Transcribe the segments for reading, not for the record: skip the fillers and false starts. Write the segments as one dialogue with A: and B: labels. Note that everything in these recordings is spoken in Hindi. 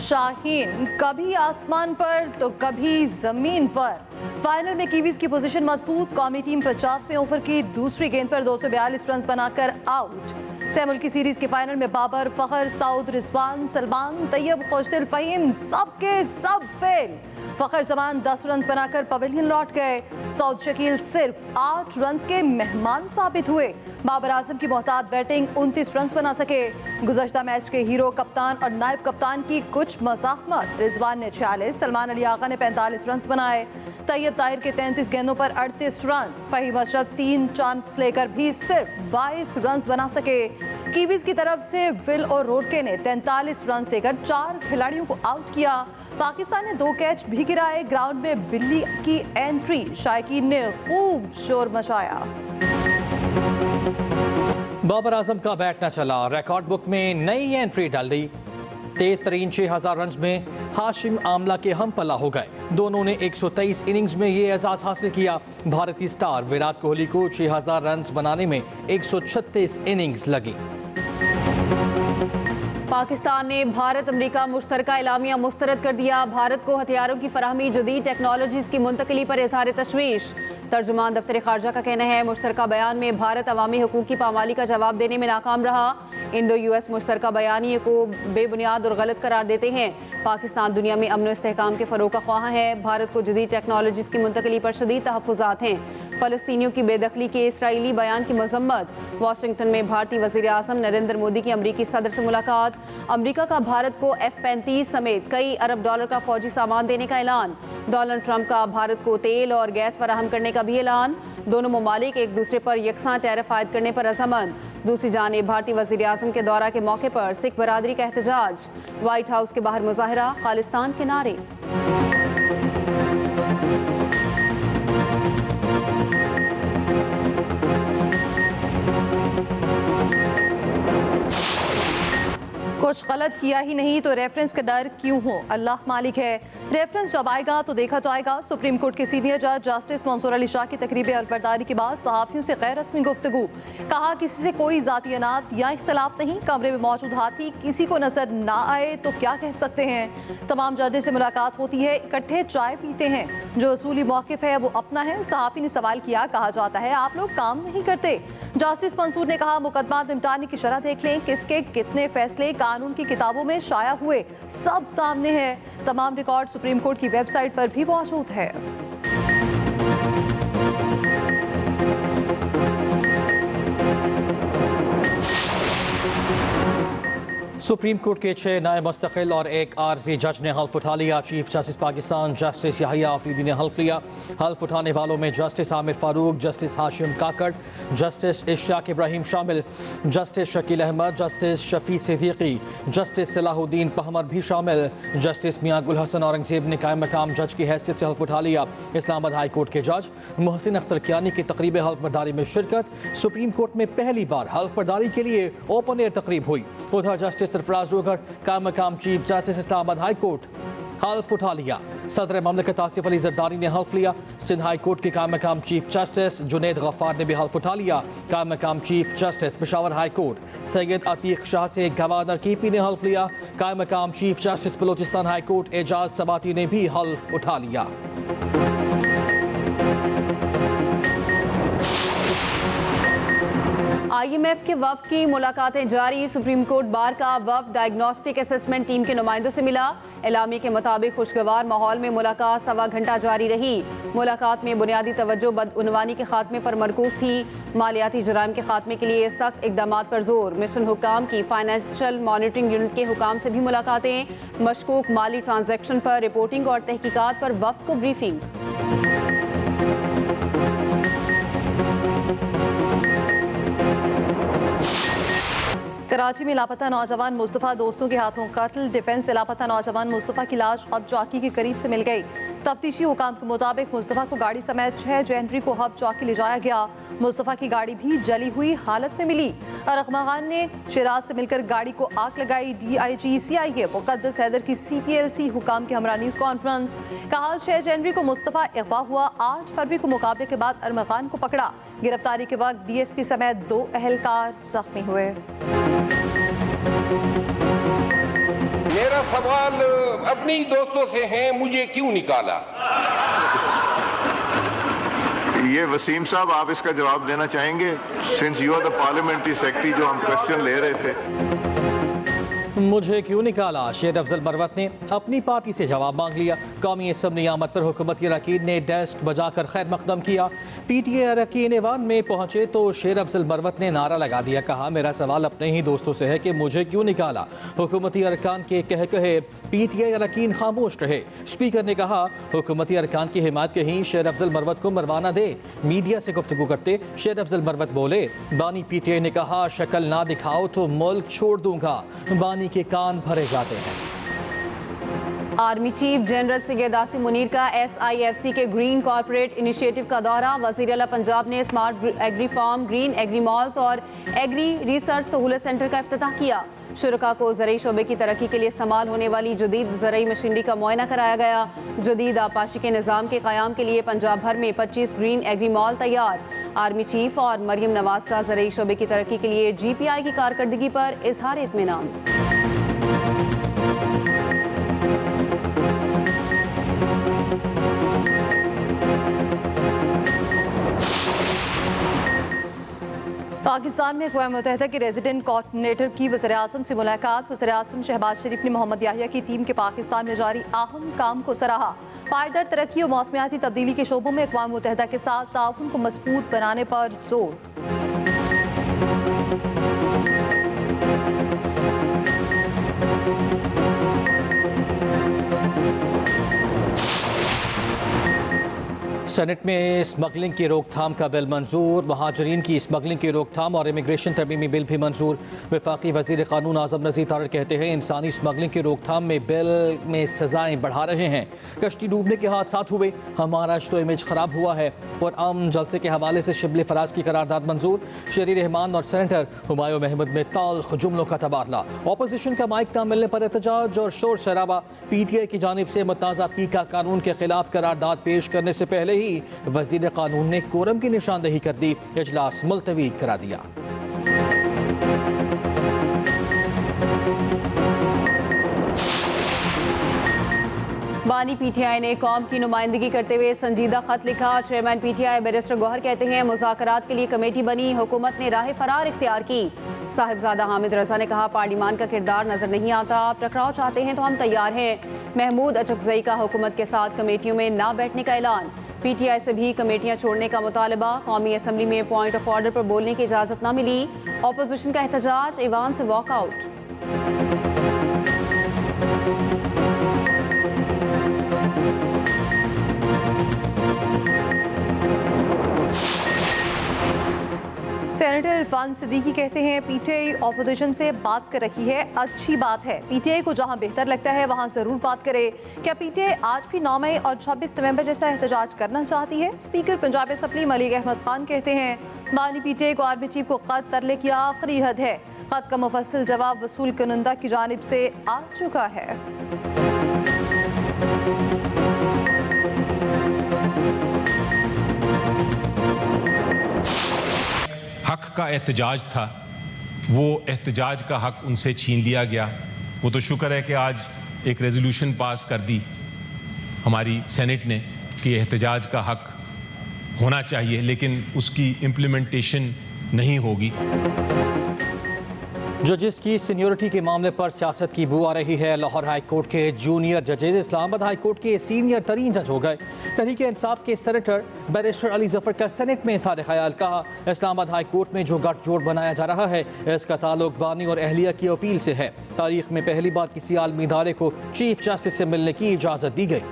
A: शाहीन कभी आसमान पर तो कभी जमीन पर। फाइनल में कीवीज की पोजीशन मजबूत। कौमी टीम 50वें ओवर की दूसरी गेंद पर 242 रन बनाकर आउट। सहमुल्की सीरीज के फाइनल में बाबर, फखर, सऊद, रिजवान, सलमान, तैयब, खुशदिल, फहीम सबके सब फेल। फखर जमान 10 रन बनाकर पवेलियन लौट गए। सऊद शकील सिर्फ 8 रन के मेहमान साबित हुए। बाबर आजम की मोहतात बैटिंग 29 रन बना सके। गुज़श्ता मैच के हीरो कप्तान और नायब कप्तान की कुछ मज़ाहमत। रिजवान ने 46, सलमान अली आगा ने 45 रन बनाए। तैयब ताहिर के 33 गेंदों पर 38 रन। फहीम अशरफ 3 चांस लेकर भी सिर्फ 22 रन बना सके। कीवीज की तरफ से विल और रोडके ने 43 रन देकर 4 खिलाड़ियों को आउट किया। पाकिस्तान ने 2 कैच भी गिराए। ग्राउंड में बिल्ली की एंट्री, शायकीन ने खूब शोर मचाया।
B: बाबर आजम का बैट न चला, रिकॉर्ड बुक में नई एंट्री डाल दी। तेज तरीन 6000 रन में हाशिम आमला के हम पला हो गए। दोनों ने 123 इनिंग्स में ये एजाज हासिल किया। भारतीय स्टार विराट कोहली को 6000 रन बनाने में 136 इनिंग्स लगी।
C: पाकिस्तान ने भारत अमेरिका मुश्तरका एलामिया मुस्तरद कर दिया। भारत को हथियारों की फराहमी, जदीद टेक्नोलॉजीज की मुंतकली पर इजहार तशवीश। तर्जुमान दफ्तर खारजा का कहना है मुश्तरका बयान में भारत अवामी हुकूक की पामाली का जवाब देने में नाकाम रहा। इंडो यूएस मुश्तरका बयानिए को बेबुनियाद और गलत करार देते हैं। पाकिस्तान दुनिया में अमन इस्तेहकाम के फ़रोग़ का ख्वाह है। भारत को जदीद टेक्नोलॉजीज की मुंतकली पर शदीद तहफ़्फ़ुज़ात हैं। फ़लस्तीनियों की बेदखली के इसराइली बयान की मजम्मत। वाशिंगटन में भारतीय वज़ीर आज़म नरेंद्र मोदी की अमरीकी सदर से मुलाकात। अमरीका का भारत को F-35 समेत कई अरब डॉलर का फौजी सामान देने का ऐलान। डोनाल्ड ट्रंप का भारत को तेल और गैस फराहम करने का भी ऐलान। दोनों ममालिक एक दूसरे पर यकसां टैरिफ आयद करने पर रज़ामंद। दूसरी जानिब भारतीय वज़ीर आज़म के दौरा के मौके पर सिख बरादरी का एहतजाज। व्हाइट हाउस के बाहर मुजाहिरा, खालिस्तान के नारे।
A: कुछ गलत किया ही नहीं तो रेफरेंस का डर क्यों हो, अल्लाह मालिक है। रेफरेंस जब आएगा तो देखा जाएगा। सुप्रीम कोर्ट के सीनियर जज जस्टिस मंसूर अली शाह की तकरीब अलबरदारी के बाद सहाफ़ियों से गैर रस्मी गुफ्तगू। कहा किसी से कोई ज़ाती अनात या इख्तलाफ नहीं। कमरे में मौजूद हाथी किसी को नजर ना आए तो क्या कह सकते हैं। तमाम जजेस से मुलाकात होती है, इकट्ठे चाय पीते हैं। जो असूली मौक़िफ़ है वो अपना है। सहाफ़ी ने सवाल किया, कहा जाता है आप लोग काम नहीं करते। जस्टिस मंसूर ने कहा मुकदमा निपटाने की शरह देख लें, किसके कितने फैसले कानून की किताबों में शाया हुए सब सामने है। तमाम रिकॉर्ड सुप्रीम कोर्ट की वेबसाइट पर भी मौजूद है।
B: सुप्रीम कोर्ट के 6 नए मुस्तकिल और एक आर्जी जज ने हल्फ उठा लिया। Chief justice Pakistan justice Yahya Afridi ने हल्फ लिया। हल्फ उठाने वालों में justice Amir Farooq, justice Hashim Kakar, justice Ishtiaq Ibrahim शामिल, justice Shakeel Ahmad, justice Shafi Siddiqui, justice Salahuddin Panhwar भी शामिल। जस्टिस मियां गुल हसन औरंगजेब ने कायम मकाम जज की हैसियत से हल्फ उठा लिया। इस्लामाबाद हाई कोर्ट के जज मोहसिन अख्तर कियानी की तकरीब हल्फ बर्दारी में शिरकत। सुप्रीम कोर्ट में पहली बार हल्फ बर्दारी के लिए ओपन एयर तकरीब हुई। उधर जस्टिस सरफराज रोगर कायम मकाम chief justice Islamabad high court हल्फ उठा लिया। सदर ममलिकत आसिफ अली जरदारी ने हल्फ लिया। सिंध हाई कोर्ट के कायम मकाम चीफ जस्टिस जुनैद गफ्फार ने भी हल्फ उठा लिया। कायम मकाम chief justice Peshawar high court Syed Ateeq Shah से गवर्नर KP ने हल्फ लिया। कायम मकाम chief justice Balochistan high court Ejaz Swati ने भी हल्फ उठा लिया।
C: IMF के वफ्द की मुलाकातें जारी। सुप्रीम कोर्ट बार का वफ्द डायग्नोस्टिक असेसमेंट टीम के नुमाइंदों से मिला। एलामी के मुताबिक खुशगवार माहौल में मुलाकात 1.25 घंटा जारी रही। मुलाकात में बुनियादी तवज्जो बदउनवानी के खात्मे पर मरकूज थी। मालियाती जराइम के खात्मे के लिए सख्त इकदाम पर जोर। मिशन हुकाम की फाइनेंशियल मॉनिटरिंग यूनिट के हुकाम से भी मुलाकातें। मशकूक माली ट्रांजैक्शन पर रिपोर्टिंग और तहकीकात पर वफ्द को ब्रीफिंग।
A: कराची में लापता नौजवान मुस्तफ़ा दोस्तों के हाथों कत्ल। डिफेंस से लापता नौजवान मुस्तफ़ा की लाश हब चौकी के करीब से मिल गई। तफ्तीशी हुकाम के मुताबिक मुस्तफ़ा को गाड़ी समेत 6 जैनरी को हब चौकी ले जाया गया। मुस्तफ़ा की गाड़ी भी जली हुई हालत में मिली। रकमा खान ने शिराज से मिलकर गाड़ी को आग लगाई। DIG CIA मुक़द्दस हैदर की CPLC हुकाम के हमरा न्यूज़ कॉन्फ्रेंस। कहा 6 जनवरी को मुस्तफ़ा अगवा हुआ। 8 फरवरी को मुकाबले के बाद अरमा खान को पकड़ा। गिरफ्तारी के वक्त DSP समेत 2 अहलकार जख्मी हुए।
D: मेरा मेरा सवाल अपने ही दोस्तों से है, मुझे क्यों निकाला?
E: ये वसीम साहब, आप इसका जवाब देना चाहेंगे? Since you are the parliamentary secretary, जो हम क्वेश्चन ले रहे थे।
B: मुझे क्यों निकाला? शेर अफजल मरवत ने अपनी पार्टी से जवाब मांग लिया। कौमी असम्बली आमद पर हुकूमती अरकान ने डेस्क बजाकर खैर मकदम किया। PTA अरकान ऐवान में पहुंचे तो शेर अफजल मरवत ने नारा लगा दिया। कहा, मेरा सवाल अपने ही दोस्तों से है कि मुझे क्यों निकाला। हुकूमती अरकान के कहे PTA अरकान खामोश रहे। स्पीकर ने कहा, हुकूमती अरकान की हिमायत कहीं शेर अफजल मरवत को मरवाना दे। मीडिया से गुफ्तगू करते शेर अफजल मरवत बोले, बानी PTA ने कहा, शक्ल ना दिखाओ तो मुल्क छोड़ दूंगा। बानी के कान भरे जाते हैं।
C: Army chief general Syed Asim Munir का SIFC के ग्रीन कॉर्पोरेट इनिशिएटिव का दौरा। वज़ीर आला पंजाब ने smart agri farm, green agri malls और एग्री रिसर्च सहूलत सेंटर का इफ्तिताह किया। शुरका को ज़रई शोबे की तरक्की के लिए इस्तेमाल होने वाली जदीद ज़रई मशीनरी का मुआयना कराया गया। जदीद आपाशी के निज़ाम के क़याम के लिए पंजाब भर में 25 ग्रीन एग्री मॉल तैयार। आर्मी चीफ और मरियम नवाज का ज़रई शोबे की तरक्की के लिए GPI की कारकर्दगी पर इज़हार इत्मीनान।
A: पाकिस्तान में अक़वाम मुत्तहिदा के रेजिडेंट कोऑर्डिनेटर की वज़ीर-ए-आज़म से मुलाकात। वज़ीर-ए-आज़म शहबाज शरीफ ने मोहम्मद याहिया की टीम के पाकिस्तान में जारी अहम काम को सराहा। पायदार तरक्की और मौसमियाती तब्दीली के शोबों में अक़वाम मुत्तहिदा के साथ ताउन को मज़बूत बनाने पर जोर।
B: सेनेट में स्मगलिंग की रोकथाम का बिल मंजूर। महाजरीन की स्मगलिंग की रोकथाम और इमिग्रेशन तरमीमी बिल भी मंजूर। वफाकी वज़ीर क़ानून आज़म नज़ीर तारड़ कहते हैं, इंसानी स्मगलिंग की रोकथाम में बिल में सज़ाएँ बढ़ा रहे हैं। कश्ती डूबने के हादसात हुए, हमारा तो इमेज ख़राब हुआ है। पुरअमन जलसे के हवाले से शिबली फराज की करारदाद मंजूर। शेरी रहमान और सेनेटर हुमायूं महमूद में ताल्ख जुमलों का तबादला। अपोजिशन का माइक ना मिलने पर एहतजाज और शोर शराबा। PTI की जानिब से मुतनाज़ा पीका कानून के खिलाफ करारदाद पेश करने से पहले ही वज़ीर कानून ने कोरम की निशानदेही कर दी। इजलास मुलतवी करा दिया।
C: बानी PTI ने कौम की नुमाइंदगी करते हुए संजीदा खत लिखा। चेयरमैन PTI बैरिस्टर गौहर कहते हैं, मुज़ाकरात के लिए कमेटी बनी, हुकूमत ने राह फरार इख्तियार की। साहिबजादा हामिद रजा ने कहा, पार्लिमान का किरदार नजर नहीं आता, आप टकराव चाहते हैं तो हम तैयार हैं। महमूद अचकजई का हुकूमत के साथ कमेटियों में ना बैठने का ऐलान। PTI से भी कमेटियां छोड़ने का मुतालबा। कौमी असम्बली में पॉइंट ऑफ ऑर्डर पर बोलने की इजाज़त न मिली। अपोजिशन का एहतजाज, ईवान से वॉकआउट।
A: सेनेटर इरफान सिद्दीकी कहते हैं, PTI अपोजिशन से बात कर रही है, अच्छी बात है। PTI को जहां बेहतर लगता है वहां ज़रूर बात करे। क्या PTI आज भी 9 मई और 26 नवंबर जैसा एहतजाज करना चाहती है? स्पीकर पंजाब असम्बली मलिक अहमद खान कहते हैं, बानी PTI को आर्मी चीफ को खत तरले की आखिरी हद है। खत का मुफस्सिल जवाब वसूल कुनंदा की जानिब से आ चुका है।
F: हक का एहतजाज था, वो एहतजाज का हक उनसे छीन लिया गया। वो तो शुक्र है कि आज एक रेजोल्यूशन पास कर दी हमारी सेनेट ने कि एहतजाज का हक होना चाहिए, लेकिन उसकी इम्प्लीमेंटेशन नहीं होगी।
B: जजेस की सीनियरिटी के मामले पर सियासत की बू आ रही है। लाहौर हाई कोर्ट के जूनियर जजेस इस्लामाबाद हाई कोर्ट के सीनियर तरीन जज हो गए। तहरीक इंसाफ के सेनेटर बैरिस्टर अली जफर का सेनेट में इज़हार ख्याल। कहा, इस्लामाबाद हाई कोर्ट में जो गठजोड़ बनाया जा रहा है इसका ताल्लुक बानी और अहलिया की अपील से है। तारीख में पहली बार किसी आलमी इदारे को चीफ जस्टिस से मिलने की इजाज़त दी गई।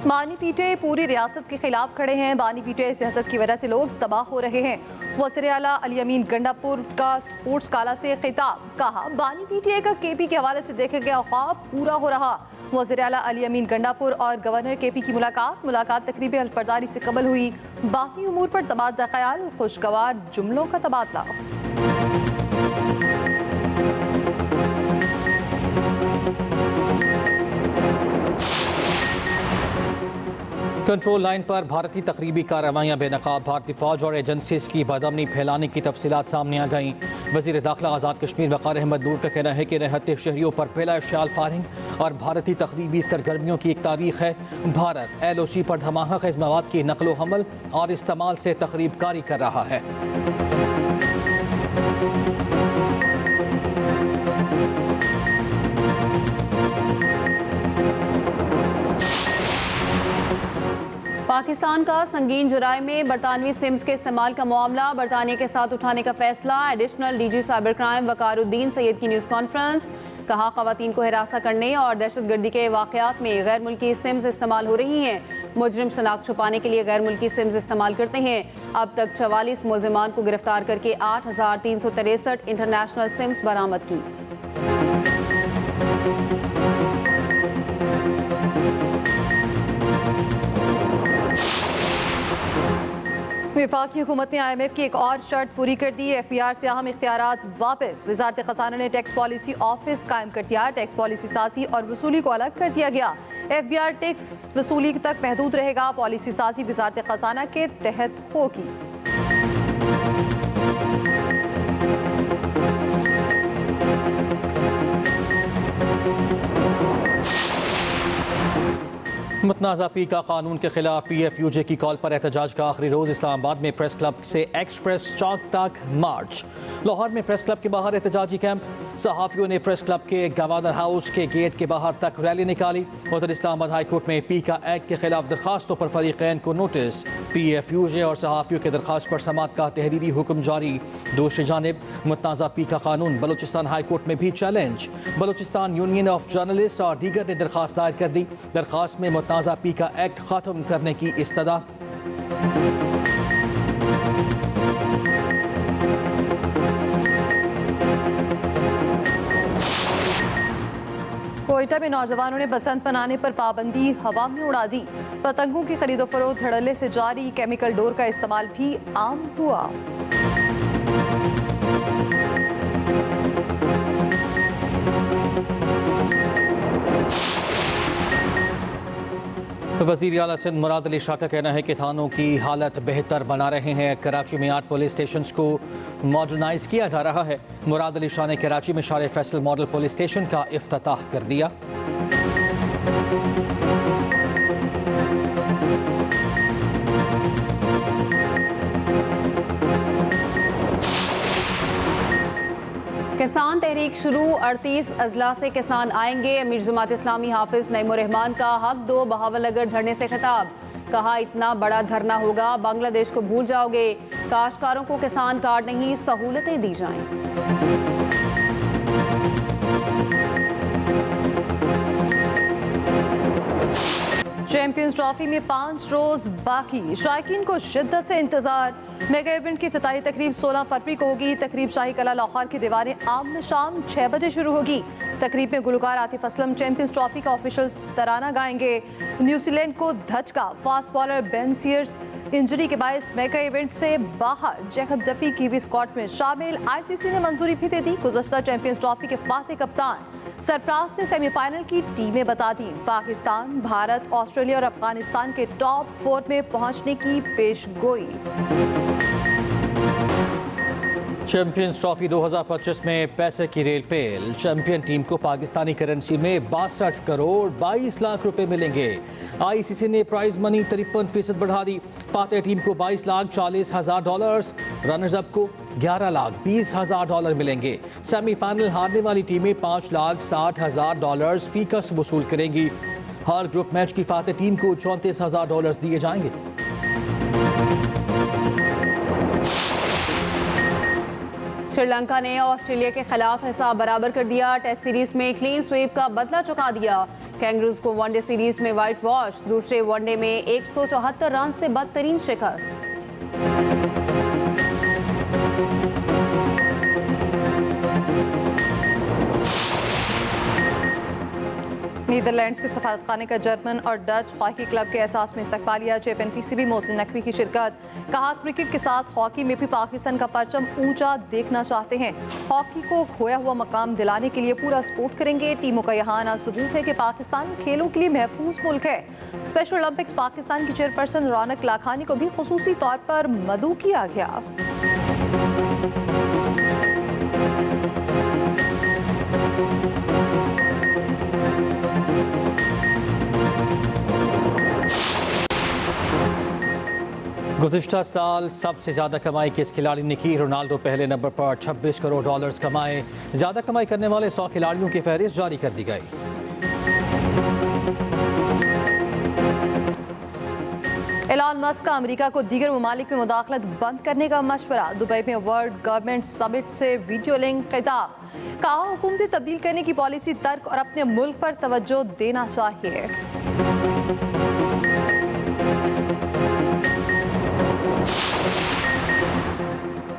A: बानी PTI पूरी रियासत के खिलाफ खड़े हैं। बानी PTI सियासत की वजह से लोग तबाह हो रहे हैं। वज़ीर आला अली अमीन गंडापुर का स्पोर्ट्स काला से खिताब। कहा, बानी PTI का KP के हवाले से देखा गया ख्वाब पूरा हो रहा। वज़ीर आला अली अमीन गंडापुर और गवर्नर KP की मुलाकात तकरीब अल्फबरदारी से कबल हुई। बाकी उमूर पर तबादला ख्याल, खुशगवार जुमलों का तबादला।
B: कंट्रोल लाइन पर भारतीय तकरीबी कार्रवाइयाँ बेनकाब, भारतीय फौज और एजेंसीज की बदअमनी फैलाने की तफसीलात सामने आ गईं। वज़ीर दाखिला आज़ाद कश्मीर वक़ार अहमद नूर का कहना है कि निहत्ते शहरियों पर पहला इश्तियाल फायरिंग और भारतीय तकरीबी सरगर्मियों की एक तारीख है। भारत LOC पर धमाका ख़ेज़ मवाद की नकलो हमल और इस्तेमाल से तकरीब कारी कर रहा है।
C: पाकिस्तान का संगीन जराइम में बरतानवी सिम्स के इस्तेमाल का मामला बरतानिया के साथ उठाने का फैसला। Additional DG cyber crime Waqaruddin Syed की न्यूज़ कॉन्फ्रेंस। कहा, खवातीन को हिरासा करने और दहशतगर्दी के वाक़यात में गैर मुल्की सिम्स इस्तेमाल हो रही हैं। मुजरिम शनाख्त छुपाने के लिए गैर मुल्की सिम्स इस्तेमाल करते हैं। अब तक 44 मुलजिमान को गिरफ्तार करके 8,363 इंटरनेशनल सिम्स बरामद की।
A: वफाकी हुकूमत ने IMF की एक और शर्त पूरी कर दी। FBR से अहम इख्तियारात वापस। वजारत खजाना ने टैक्स पॉलिसी ऑफिस कायम कर दिया। टैक्स पॉलिसी साजी और वसूली को अलग कर दिया गया। FBR टैक्स वसूली तक महदूद रहेगा। पॉलिसी साजी वजारत खजाना के तहत होगी।
B: मुतनाज़ा पी का कानून के खिलाफ PFUJ की कॉल पर एहतजाज का आखिरी रोज। इस्लामाबाद में प्रेस क्लब से एक्सप्रेस चौक तक मार्च। लाहौर में प्रेस क्लब के बाहर एहतजाजी कैंप। सहाफ़ियों ने प्रेस क्लब के गवर्नर हाउस के गेट के बाहर तक रैली निकाली। उधर इस्लामाबाद हाई कोर्ट में पी का एक्ट के खिलाफ दरखास्तों पर फरीक़ैन को नोटिस। PFUJ और सहाफ़ियों के दरखास्त पर समात का तहरीरी हुक्म जारी। दूसरी जानिब मुतनाज़ा पी का कानून बलूचिस्तान हाई कोर्ट में भी challenge. Balochistan union of journalist और दीगर ने दरखास्त दायर कर दी। दरखास्त में मुतनाज़ा पी का एक्ट खत्म करने की इस्तदा।
A: कोयटा में नौजवानों ने बसंत मनाने पर पाबंदी हवा में उड़ा दी। पतंगों की खरीदो फरोख्त धड़ल्ले से जारी। केमिकल डोर का इस्तेमाल भी आम हुआ।
B: वज़ीर आला सिंध मुराद अली शाह का कहना है कि थानों की हालत बेहतर बना रहे हैं। कराची में 8 पुलिस स्टेशन को मॉडर्नाइज किया जा रहा है। मुराद अली शाह ने कराची में शार फैसल मॉडल पुलिस स्टेशन का इफ्तिताह कर दिया।
C: किसान तहरीक शुरू। 38 अजला से किसान आएंगे। अमीर जमात इस्लामी हाफिज नईमुर रहमान का हक दो बहावलनगर धरने से खिताब। कहा, इतना बड़ा धरना होगा बांग्लादेश को भूल जाओगे। काश्तकारों को किसान कार्ड नहीं, सहूलतें दी जाएं।
A: चैंपियंस ट्रॉफी में 5 रोज बाकी। शायकीन को शिद्दत से इंतजार। मेगा इवेंट की इफ्तिताही तकरीब 16 फरवरी को होगी। तकरीब शाही कला लाहौर की दीवारें आम में शाम 6 बजे शुरू होगी। तकरीब में गुलकार आतिफ असलम चैंपियंस ट्रॉफी का ऑफिशियल तराना गाएंगे। न्यूजीलैंड को धचका। Fast bowler Ben Sears injury के बायस मेगा इवेंट से बाहर। जैकब डफी कीवी स्क्वाड में शामिल। ICC ने मंजूरी भी दे दी। गुज़श्ता चैंपियंस ट्रॉफी के फातेह कप्तान सरफराज ने सेमीफाइनल की टीमें बता दी। पाकिस्तान, भारत, ऑस्ट्रेलिया और अफगानिस्तान के टॉप 4 में पहुंचने की पेशगोई।
B: चैंपियंस ट्रॉफी 2025 में पैसे की रेल पेल। चैंपियन टीम को पाकिस्तानी करेंसी में 62 करोड़ 22 लाख रुपए मिलेंगे। ICC ने प्राइज मनी 53% बढ़ा दी। फातेह टीम को 22 लाख 40 हजार डॉलर्स, रनर्स अप को 11 लाख 20 हजार डॉलर मिलेंगे। सेमीफाइनल हारने वाली टीमें 5 लाख 60 हजार डॉलर्स फीकस वसूल करेंगी। हर ग्रुप मैच की फातेह टीम को 34 हजार डॉलर्स दिए जाएंगे।
C: श्रीलंका ने ऑस्ट्रेलिया के खिलाफ हिसाब बराबर कर दिया। टेस्ट सीरीज में क्लीन स्वीप का बदला चुका दिया। कैंगरूज को वनडे सीरीज में व्हाइट वॉश। दूसरे वनडे में 174 रन से बदतरीन शिकस्त।
A: नीदरलैंड्स के सफारतखाने का जर्मन और डच हॉकी क्लब के एहसास में इस्तकबालिया चीफ NPCB मोहसिन नकवी की शिरकत। कहा क्रिकेट के साथ हॉकी में भी पाकिस्तान का परचम ऊंचा देखना चाहते हैं। हॉकी को खोया हुआ मकाम दिलाने के लिए पूरा सपोर्ट करेंगे। टीमों का यहाँ आना सबूत है कि पाकिस्तान खेलों के लिए महफूज मुल्क है। स्पेशल ओलंपिक्स पाकिस्तान की चेयरपर्सन रौनक लाखानी को भी खुसूसी तौर पर मदऊ किया गया।
B: गुज़िश्ता साल सबसे ज़्यादा कमाई किस खिलाड़ी ने की? रोनाल्डो पहले नंबर पर 26 करोड़ डॉलर्स कमाए। ज़्यादा कमाई करने वाले 100 खिलाड़ियों की फहरिस्त जारी कर दी गई।
A: एलन मस्क का अमेरिका को दीगर ममालिक में मुदाखलत बंद करने का मशवरा। दुबई में वर्ल्ड गवर्नमेंट समिट से वीडियो लिंक खिताब। कहा हुकूमतें तब्दील करने की पॉलिसी तर्क और अपने मुल्क पर तवज्जो देना चाहिए।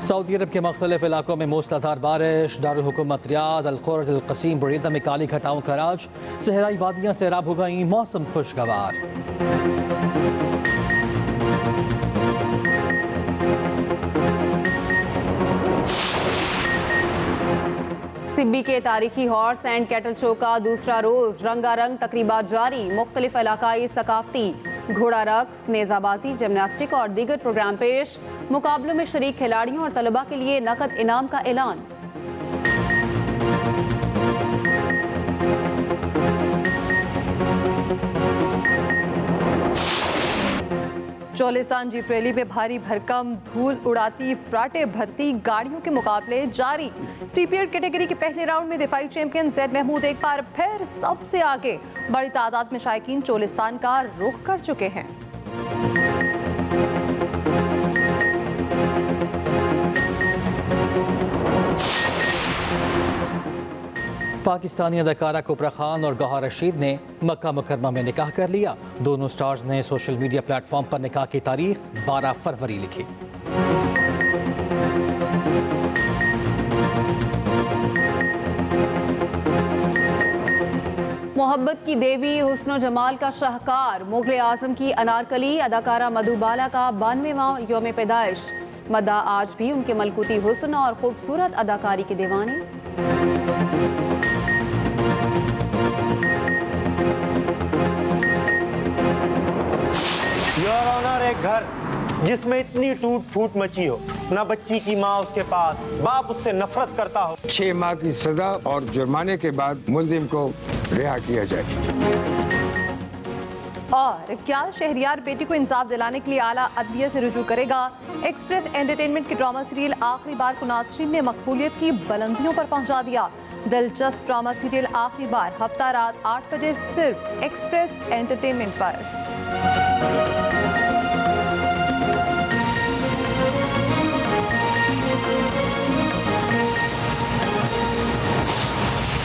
B: सऊदी अरब के मुख्तलिफ इलाकों में मूसलाधार बारिश। दारुल हुकूमत रियाद, अल खुर्द, अल कसीम, बुरीदा में काली घटाओं का राज। सहराई वादियां सैराब हो गईं, मौसम खुशगवार।
C: सिब्बी के तारीखी हॉर्स एंड कैटल शो का दूसरा रोज रंगारंग तकरीबात जारी। मुख्तलिफ इलाकाई सकाफती घोड़ा रक्स, नेजाबाजी, जिमनास्टिक और दीगर प्रोग्राम पेश। मुकाबलों में शरीक खिलाड़ियों और तलबा के लिए नकद इनाम का ऐलान।
A: चोलिस्तान जीप रैली में भारी भरकम धूल उड़ाती फ्राटे भरती गाड़ियों के मुकाबले जारी। प्रीपेड कैटेगरी के पहले राउंड में दिफाई चैंपियन जैद महमूद एक बार फिर सबसे आगे। बड़ी तादाद में शायकीन चोलिस्तान का रुख कर चुके हैं।
B: पाकिस्तानी अदाकारा कुबरा खान और गौहर रशीद ने मक्का मुकरमा में निकाह कर लिया। दोनों स्टार्स ने सोशल मीडिया प्लेटफॉर्म पर निकाह की तारीख 12 फरवरी लिखी।
C: मोहब्बत की देवी, हुस्न जमाल का शाहकार, मुगल आजम की अनारकली अदाकारा मधुबाला का 92वां यौम पैदाइश। मदा आज भी उनके मलकूती हुस्न और खूबसूरत अदाकारी के दीवाने।
G: योर ऑनर, एक घर जिसमें इतनी टूट फूट मची हो, ना बच्ची की माँ उसके पास, बाप उससे नफरत करता हो।
H: 6 माह की सजा और जुर्माने के बाद मुल्जिम को रिहा किया जाए।
A: और क्या शहरियार बेटी को इंसाफ दिलाने के लिए आला अदलिया से रुजू करेगा? एक्सप्रेस एंटरटेनमेंट की ड्रामा सीरियल आखिरी बार को नाज़रीन ने मकबूलियत की बुलंदियों पर पहुंचा दिया। दिलचस्प ड्रामा सीरियल आखिरी बार हफ्ता रात 8 बजे सिर्फ एक्सप्रेस एंटरटेनमेंट पर।